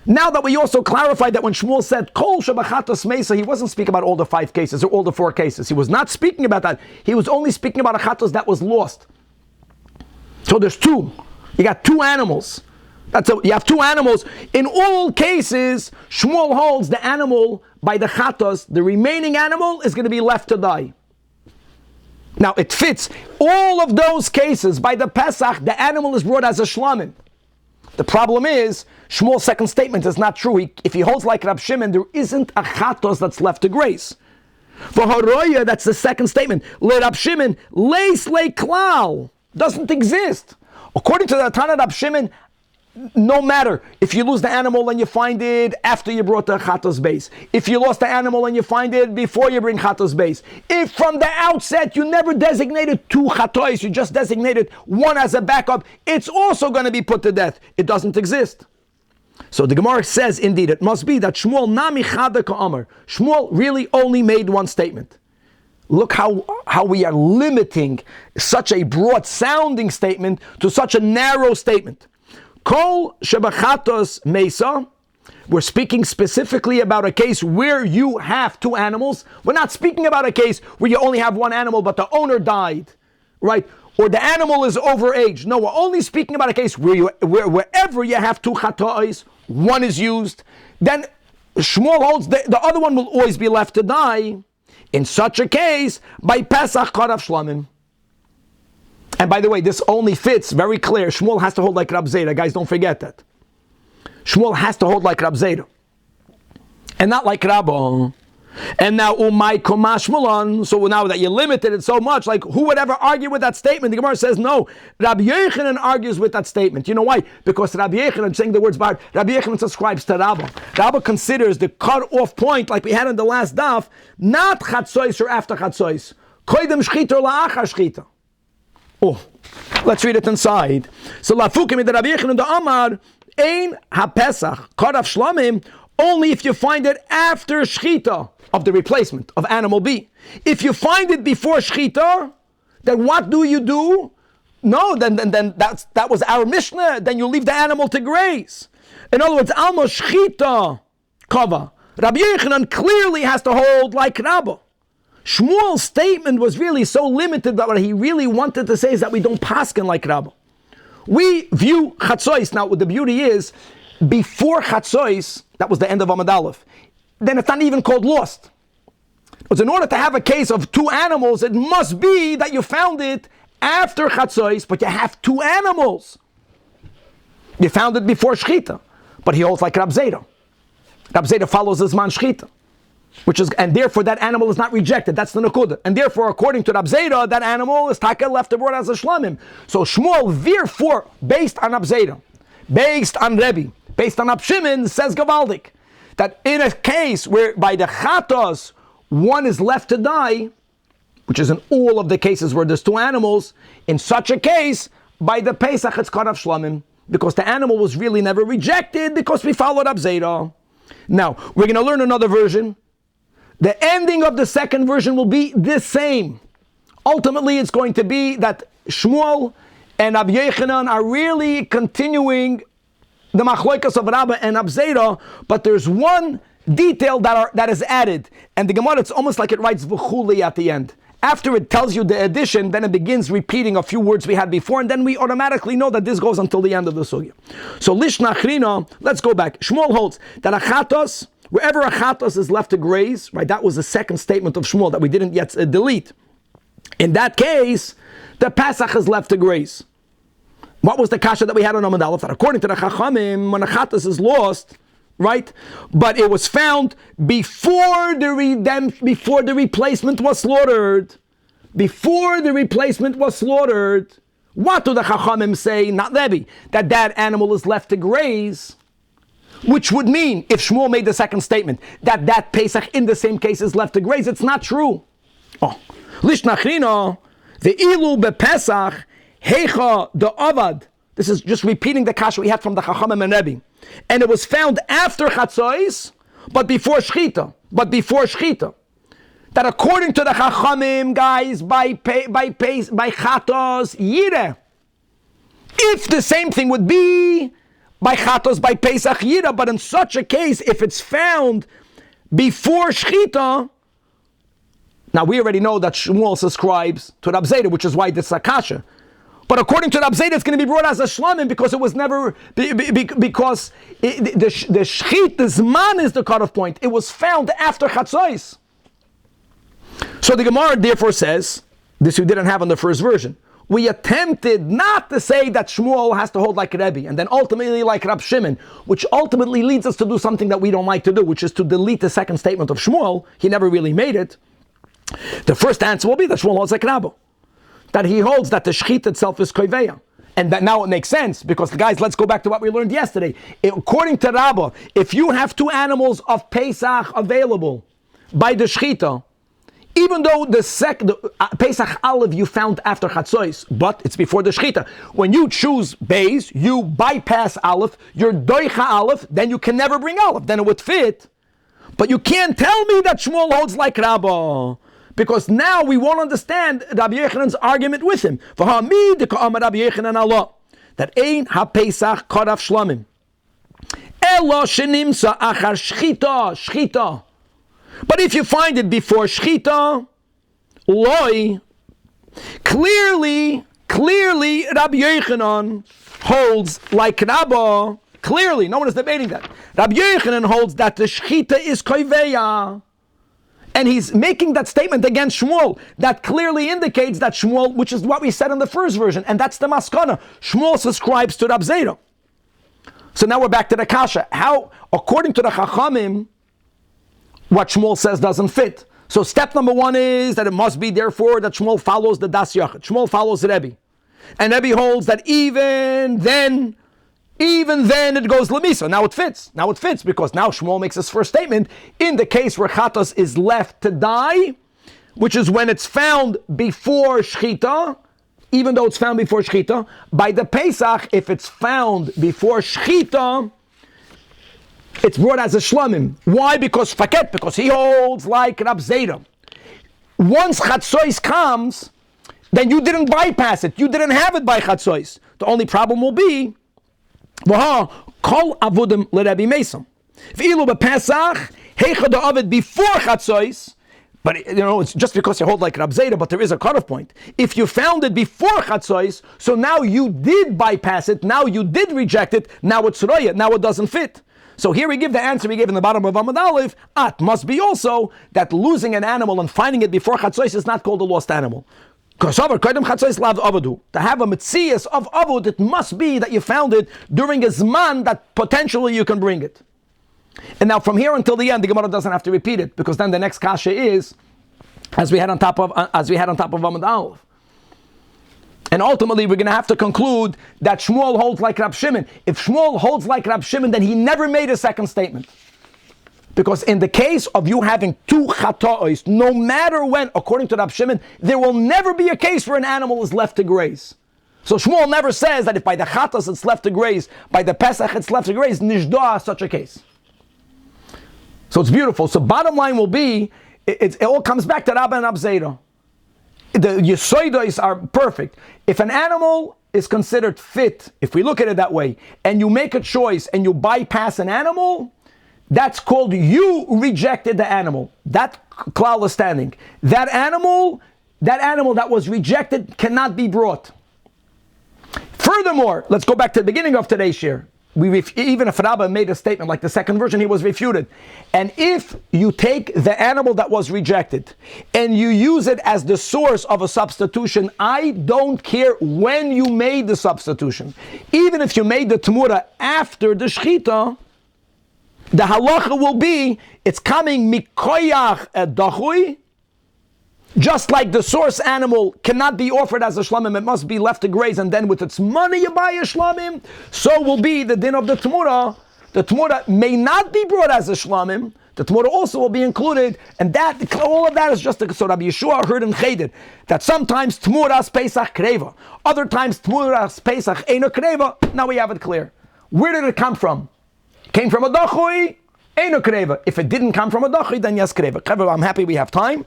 now that we also clarified that when Shmuel said Kol Shabachatos Mesa, he wasn't speaking about all the 5 cases or all the 4 cases. He was not speaking about that. He was only speaking about a chatos that was lost. So there's 2. You got 2 animals. You have 2 animals. In all cases, Shmuel holds the animal by the chatos. The remaining animal is going to be left to die. Now it fits all of those cases. By the Pesach, the animal is brought as a shlamim. The problem is, Shmuel's second statement is not true. If he holds like Rab Shimon, there isn't a chatos that's left to graze. For Horoya, that's the second statement. Le Rab Shimon, leis le klal, doesn't exist. According to the Tanach Rab Shimon, no matter if you lose the animal and you find it after you brought the chatos base, if you lost the animal and you find it before you bring chatos base, if from the outset you never designated two chatos, you just designated one as a backup, it's also going to be put to death. It doesn't exist. So the Gemara says, indeed, it must be that Shmuel nami chada ka'amar. Shmuel really only made one statement. Look how we are limiting such a broad sounding statement to such a narrow statement. Kol shebachatos mesa. We're speaking specifically about a case where you have two animals. We're not speaking about a case where you only have one animal but the owner died, right? Or the animal is overaged. No, we're only speaking about a case where wherever you have two chatos, one is used. Then Shmuel holds the other one will always be left to die. In such a case, by Pesach Karav Shlamim. And by the way, this only fits very clear. Shmuel has to hold like Rab Zera. Guys, don't forget that. Shmuel has to hold like Rab Zera. And not like Rabba. And now, Umay Komash Mulan. So now that you limited it so much, like who would ever argue with that statement? The Gemara says no. Rabbi Yochanan argues with that statement. You know why? Because Rabbi Yochanan, saying the words bar, Rabbi Yochanan subscribes to Rabba. Rabba considers the cut-off point, like we had in the last daf, not Chatzois or after Chatzois. Koidem Shchita or La'achar Shchita. Oh, let's read it inside. So Lafukim in the Rabbi Yochanan the Amar, Ein HaPesach, Karav Shlamim, only if you find it after Shchita of the replacement of animal B. If you find it before Shchita, then what do you do? No, then that was our Mishnah. Then you leave the animal to graze. In other words, Alma Shchita Kava. Rabbi Yochanan clearly has to hold like Rabba. Shmuel's statement was really so limited that what he really wanted to say is that we don't paskin like Rabba. We view Chatzois. Now, what the beauty is, before Chatzois, that was the end of Amud Aleph, then it's not even called lost. Because in order to have a case of two animals, it must be that you found it after Chatzois, but you have two animals. You found it before Shchita, but he holds like Rab Zera. Rab Zera follows his man Shchita, and therefore that animal is not rejected. That's the Nakuda. And therefore, according to Rab Zera, that animal is taka left abroad as a shlamim. So Shmuel, therefore, based on Rab Zera, based on Rebbe, based on Rab Shimon, says Gavaldik, that in a case where by the chatos one is left to die, which is in all of the cases where there's two animals, in such a case, by the Pesach it's Karav Shlamim, because the animal was really never rejected, because we followed Rab Zera. Now, we're going to learn another version. The ending of the second version will be the same. Ultimately, it's going to be that Shmuel and Rabbi Yochanan are really continuing the machloikas of Rabba and Rab Zera, but there's one detail that is added, and the Gemara, it's almost like it writes v'chuli at the end. After it tells you the addition, then it begins repeating a few words we had before, and then we automatically know that this goes until the end of the sugya. So lishna achrina, let's go back. Shmuel holds that a chatos, wherever a chatos is left to graze, right? That was the second statement of Shmuel that we didn't yet delete. In that case, the Pesach is left to graze. What was the kasha that we had on Amud Aleph? That according to the Chachamim, when a chatos is lost, right? But it was found before the replacement was slaughtered. Before the replacement was slaughtered. What do the Chachamim say? Not Levi. That animal is left to graze. Which would mean, if Shmuel made the second statement, that Pesach in the same case is left to graze. It's not true. Oh. Lishnachrino, the ilu bePesach, heicha the avad. This is just repeating the kasha we had from the Chachamim and Rebbe. And it was found after Chatzois, but before Shchita. That according to the Chachamim, guys, by Chatos, Yireh. If the same thing would be by Chatos, by Pesach, Yireh, but in such a case, if it's found before Shchita, now we already know that Shmuel subscribes to Rab Zera, which is why this is a kasha. But according to Rab Zera, it's going to be brought as a shlamim because it was never, because the shchit, the zman is the cutoff point. It was found after Chatzois. So the Gemara therefore says, this we didn't have on the first version, we attempted not to say that Shmuel has to hold like Rebbe, and then ultimately like Rab Shimon, which ultimately leads us to do something that we don't like to do, which is to delete the second statement of Shmuel. He never really made it. The first answer will be that Shmuel holds like Rabba, that he holds that the shechit itself is koiveya. And that now it makes sense, because guys, let's go back to what we learned yesterday. According to Rabba, if you have two animals of Pesach available by the shechita, even though the Pesach Aleph you found after Chatzos, but it's before the Shechita. When you choose Beis, you bypass Aleph, you're Doicha Aleph, then you can never bring Aleph, then it would fit. But you can't tell me that Shmuel holds like Rabbah, because now we won't understand Rabbi Yechanan's argument with him. That Ein HaPesach Koraf Shlamim. Elo Shenimsa Achar Shechita. But if you find it before Shechita, Loi, clearly Rabbi Yochanan holds like Rabba. Clearly, no one is debating that. Rabbi Yochanan holds that the Shechita is koiveya. And he's making that statement against Shmuel. That clearly indicates that Shmuel, which is what we said in the first version, and that's the maskana. Shmuel subscribes to Rab Zera. So now we're back to the kasha. How, according to the Chachamim, what Shmuel says doesn't fit. So step number one is that it must be therefore that Shmuel follows the Das Yachid. Shmuel follows Rebbe. And Rebbe holds that even then it goes Lemisa. Now it fits because now Shmuel makes his first statement in the case where Chatos is left to die, which is when it's found before Shechita, even though it's found before Shechita. By the Pesach, if it's found before Shechita, it's brought as a shlamim. Why? Because he holds like Rab Zera. Once Chatzos comes, then you didn't bypass it. You didn't have it by Chatzos. The only problem will be, kol avodim l'Rebbe Meisam. V'ilu b'Pesach heicha da'avid before Chatzos. But it's just because you hold like Rab Zera, but there is a cutoff point. If you found it before Chatzos, so now you did bypass it. Now you did reject it. Now it's roya. Now it doesn't fit. So here we give the answer we gave in the bottom of Amud Aleph. Must be also that losing an animal and finding it before Chatzos is not called a lost animal. To have a metzias of avud, it must be that you found it during a zman that potentially you can bring it. And now from here until the end, the Gemara doesn't have to repeat it, because then the next kasha is, as we had on top of Amud Aleph. And ultimately, we're going to have to conclude that Shmuel holds like Rab Shimon. If Shmuel holds like Rab Shimon, then he never made a second statement. Because in the case of you having two chata'os, no matter when, according to Rab Shimon, there will never be a case where an animal is left to graze. So Shmuel never says that if by the chatas it's left to graze, by the Pesach it's left to graze, nishda such a case. So it's beautiful. So bottom line will be, it all comes back to Rabba and Rab Zera. The Yesoidos are perfect. If an animal is considered fit, if we look at it that way, and you make a choice and you bypass an animal, that's called you rejected the animal. That klal is standing. That animal that was rejected cannot be brought. Furthermore, let's go back to the beginning of today's shiur. Even if Rabba made a statement like the second version, he was refuted. And if you take the animal that was rejected and you use it as the source of a substitution, I don't care when you made the substitution. Even if you made the Tamura after the Shechita, the halacha will be, it's coming mikoyach edachui. Just like the source animal cannot be offered as a shlamim, it must be left to graze, and then with its money you buy a shlamim, so will be the din of the Tamura. The Tamura may not be brought as a shlamim, the Tamura also will be included, and that all of that is just so Rabbi Yeshua heard in Cheder, that sometimes Tamuras Pesach Kreva, other times Tamuras Pesach Eino Kreva. Now we have it clear. Where did it come from? It came from a Dachui, Eino Kreva. If it didn't come from a Dachui, then yes Kreva. I'm happy we have time.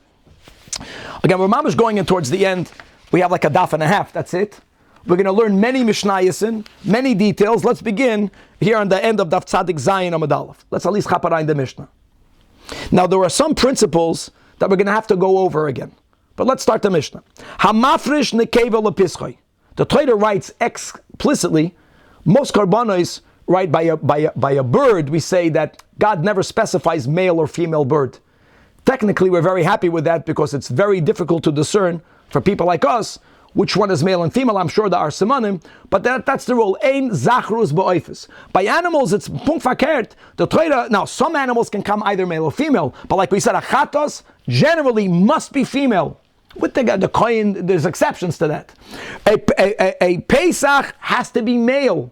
Again, we're mamash going in towards the end. We have like a daf and a half, that's it. We're going to learn many Mishnayos, many details. Let's begin here on the end of Daf Tzadik Zayin Amud Aleph. Let's at least chapara in the Mishnah. Now there are some principles that we're going to have to go over again. But let's start the Mishnah. Hamafrish nekeva lepischoi. The Torah writes explicitly, most karbanos write by a bird. We say that God never specifies male or female bird. Technically, we're very happy with that because it's very difficult to discern for people like us which one is male and female. I'm sure there are simanim, but that's the rule. Ein zachrus ba'oifis. By animals, it's punkt verkehrt. The Torah, now some animals can come either male or female, but like we said, a chatos generally must be female. With the kohen, there's exceptions to that. A Pesach has to be male.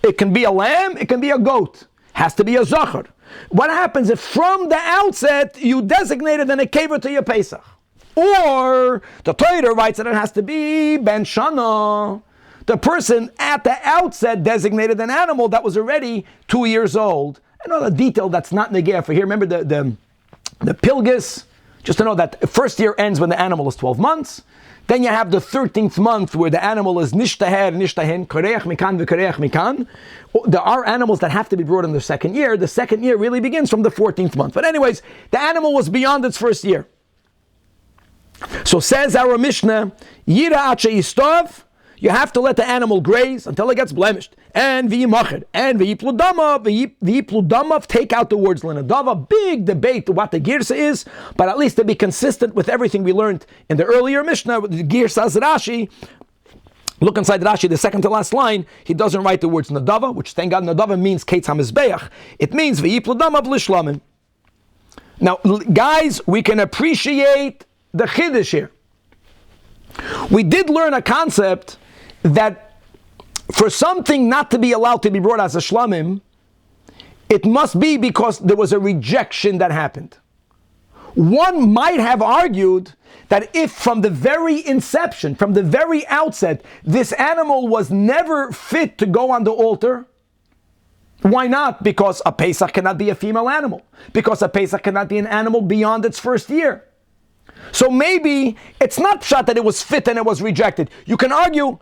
It can be a lamb, it can be a goat. Has to be a zachar. What happens if from the outset you designated an akever to your Pesach? Or the Torah writes that it has to be ben shana. The person at the outset designated an animal that was already 2 years old. Another detail that's not negir for here. Remember the pilgis. Just to know that the first year ends when the animal is 12 months. Then you have the 13th month where the animal is nishtaher, nishtahin, koreach mikan v'koreach mikan. There are animals that have to be brought in the second year. The second year really begins from the 14th month. But anyways, the animal was beyond its first year. So says our Mishnah, Yira ache yistov, you have to let the animal graze until it gets blemished. And v'yimachir, and v'yipludamav, take out the words l'nadava. Big debate what the girsa is, but at least to be consistent with everything we learned in the earlier Mishnah, the girsa's Rashi. Look inside Rashi, the second to last line, he doesn't write the words nadava, which thank God nadava means ketz hamizbeach. It means v'yipludamav l'shlamim. Now, guys, we can appreciate the chiddush here. We did learn a concept that for something not to be allowed to be brought as a shlamim, it must be because there was a rejection that happened. One might have argued that if from the very inception, from the very outset, this animal was never fit to go on the altar, why not? Because a Pesach cannot be a female animal. Because a Pesach cannot be an animal beyond its first year. So maybe it's not pshat that it was fit and it was rejected. You can argue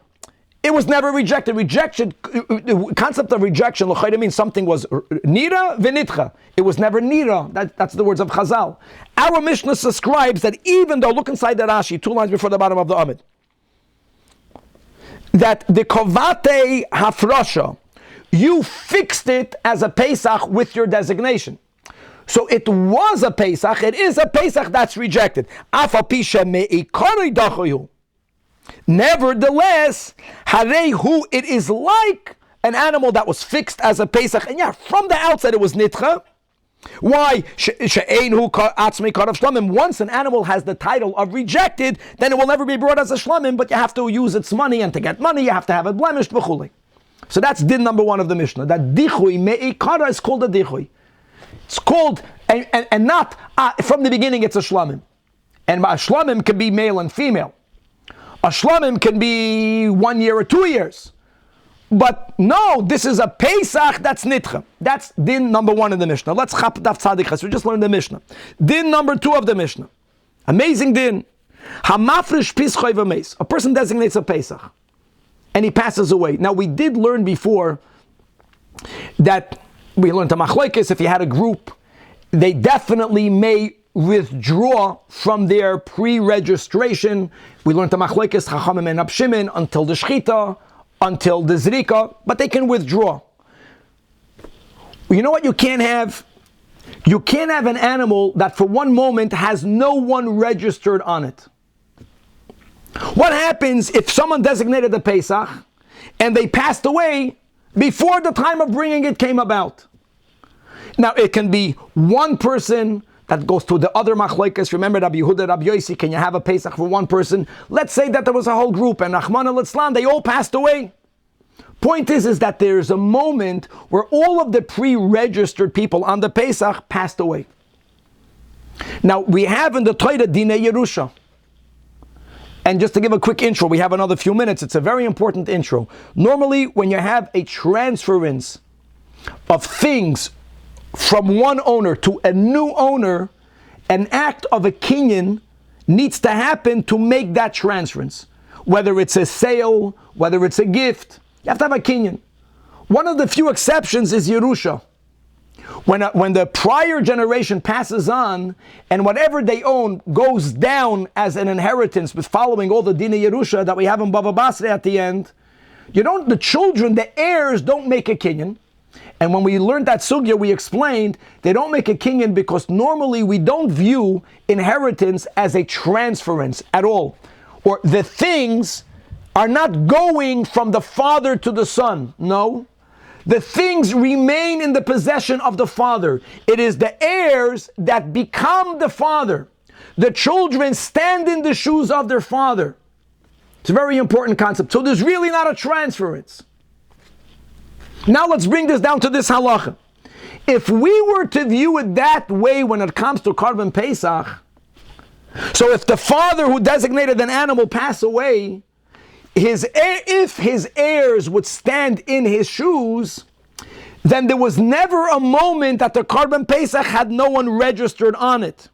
it was never rejected. Rejection, the concept of rejection, l'chayda means something was nira v'nitcha. It was never nira. That's the words of Chazal. Our Mishnah describes that even though, look inside the Rashi, 2 lines before the bottom of the Amid, that the kovate hafrasha, you fixed it as a Pesach with your designation. So it was a Pesach, it is a Pesach that's rejected. Nevertheless, harehu, it is like an animal that was fixed as a Pesach. And yeah, from the outset it was nitcha. Why? Once an animal has the title of rejected, then it will never be brought as a shlamim, but you have to use its money, and to get money you have to have it blemished. So that's din number 1 of the Mishnah. That dichui me'ikara is called a dichui. It's called, and not, from the beginning it's a shlamim. And a shlamim can be male and female. A shlamim can be 1 year or 2 years. But no, this is a Pesach that's nitcha. That's din number 1 in the Mishnah. Let's chap daf tzadik ches. We just learned the Mishnah. Din number 2 of the Mishnah. Amazing din. Hamafrish pischoi v'meis. A person designates a Pesach. And he passes away. Now we did learn before that we learned a machlokes, if you had a group, they definitely may withdraw from their pre-registration. We learned the machlokes chachamim and abshimin until the shchita, until the zrika, but they can withdraw. You know what you can't have? You can't have an animal that for one moment has no one registered on it. What happens if someone designated the Pesach and they passed away before the time of bringing it came about? Now it can be one person that goes to the other machlokes. Remember Rabbi Yehuda, Rabbi Yosi, can you have a Pesach for one person? Let's say that there was a whole group and Rahman al-Islam, they all passed away. Point is that there's a moment where all of the pre-registered people on the Pesach passed away. Now we have in the Torah Dinei Yerusha. And just to give a quick intro, we have another few minutes. It's a very important intro. Normally, when you have a transference of things from one owner to a new owner, an act of a kinyan needs to happen to make that transference. Whether it's a sale, whether it's a gift, you have to have a kinyan. One of the few exceptions is Yerusha. When the prior generation passes on and whatever they own goes down as an inheritance with following all the Dinei Yerusha that we have in Bava Basra at the end, the children, the heirs don't make a kinyan. And when we learned that sugya, we explained they don't make a kinyan because normally we don't view inheritance as a transference at all. Or the things are not going from the father to the son. No. The things remain in the possession of the father. It is the heirs that become the father. The children stand in the shoes of their father. It's a very important concept. So there's really not a transference. Now let's bring this down to this halacha. If we were to view it that way when it comes to Korban Pesach, so if the father who designated an animal pass away, if his heirs would stand in his shoes, then there was never a moment that the Korban Pesach had no one registered on it.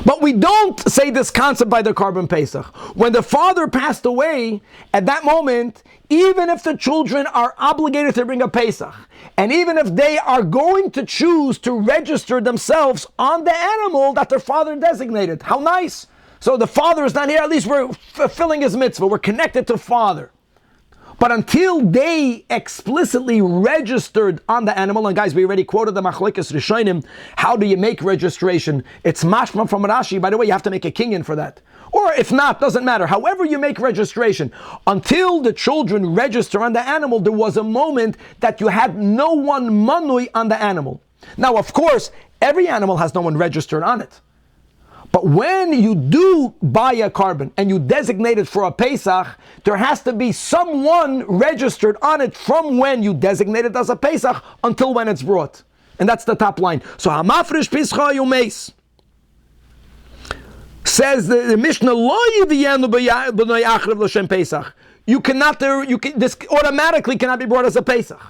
But we don't say this concept by the Korban Pesach. When the father passed away, at that moment, even if the children are obligated to bring a Pesach, and even if they are going to choose to register themselves on the animal that their father designated, how nice! So the father is not here, at least we're fulfilling his mitzvah, we're connected to father. But until they explicitly registered on the animal, and guys, we already quoted the Machlekes Rishonim, how do you make registration? It's mashma from Rashi. By the way, you have to make a kinyan for that. Or if not, doesn't matter. However you make registration, until the children register on the animal, there was a moment that you had no one manui on the animal. Now, of course, every animal has no one registered on it. But when you do buy a korban and you designate it for a Pesach, there has to be someone registered on it from when you designate it as a Pesach until when it's brought. And that's the top line. So Hamafrish Pischa Yumeis says the Mishnah, Lo Yiviyanu B'nai Achrev L'Shem Pesach. This automatically cannot be brought as a Pesach.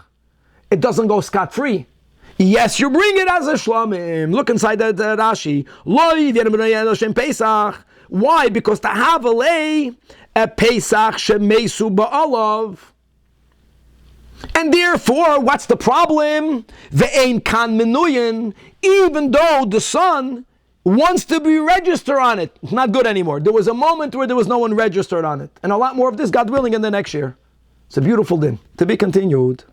It doesn't go scot-free. Yes, you bring it as a shlamim. Look inside the Rashi. Why? Because to have a Pesach shemesu ba'alav. And therefore, what's the problem? Ve'ein kan menuyin. Even though the son wants to be registered on it, it's not good anymore. There was a moment where there was no one registered on it. And a lot more of this, God willing, in the next year. It's a beautiful din. To be continued.